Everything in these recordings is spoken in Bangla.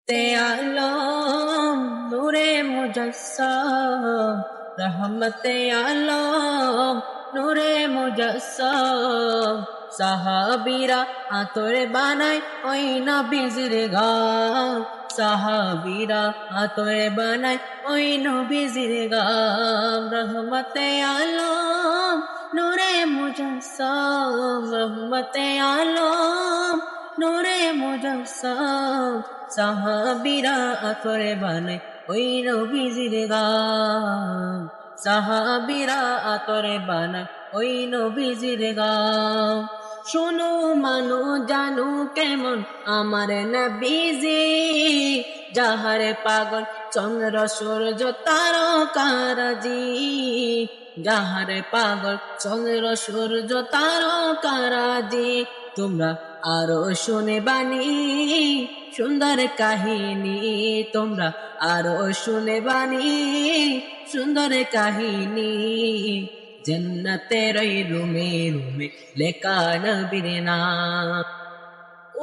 তে আলম নূরে মুজাসসাম রহমতে আলম নূরে মুজাসসাম সাহাবীরা আতরে বানায় ওই নবীজির গাম সাহাবীরা আতরে বানায় ওই নবীজির গাম রহমতে আলম নূরে মুজাসসাম রহমতে আলম নূরে মুজাসসাম সাহাবীরা আতরে বানায় ওই নবীজির গাম সাহাবীরা আতরে বানায় ওই নবীজির গাম শোনো মানো জানো কেমন আমার নবীজি যাহারে পাগল চন্দ্র সূর্য তারকারাজি যাহারে পাগল চন্দ্র সূর্য তারকারাজি তোমরা আরো শুনে বাণী সুন্দর কাহিনী তোমরা আরো শুনে বাণী সুন্দর কাহিনী জান্নাতের ওই রুমে রুমে লেখা নবীর নাম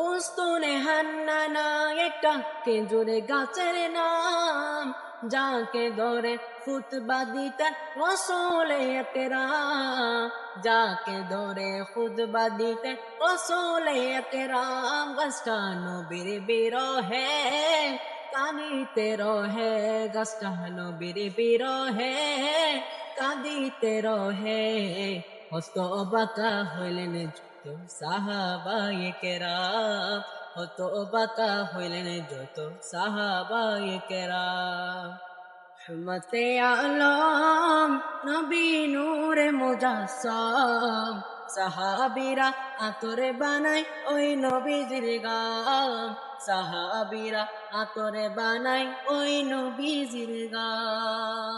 উস্তুনে হান্নানা একটা খেজুরে গাছের নাম যাকে ধরে খুতবা দিতেন রাসূলে আকরাম যাকে ধরে খুতবা দিতেন রাসূলে আকরাম গাছটা নবীর বিরহে কাঁদিতে রহে গাছটা নবীর বিরহে কাঁদিতে রহে হস্ত বাঁকা হইলেন যত সাহাবায়ে কেরাম হত বাঁকা হইলেন যত সাহাবায়ে কেরাম রহমতে আলম নবী নূরে মুজাসসাম সাহাবীরা আতরে বানায় ওই নবীজির গাম সাহাবীরা আতরে বানায় ওই নবীজির গাম।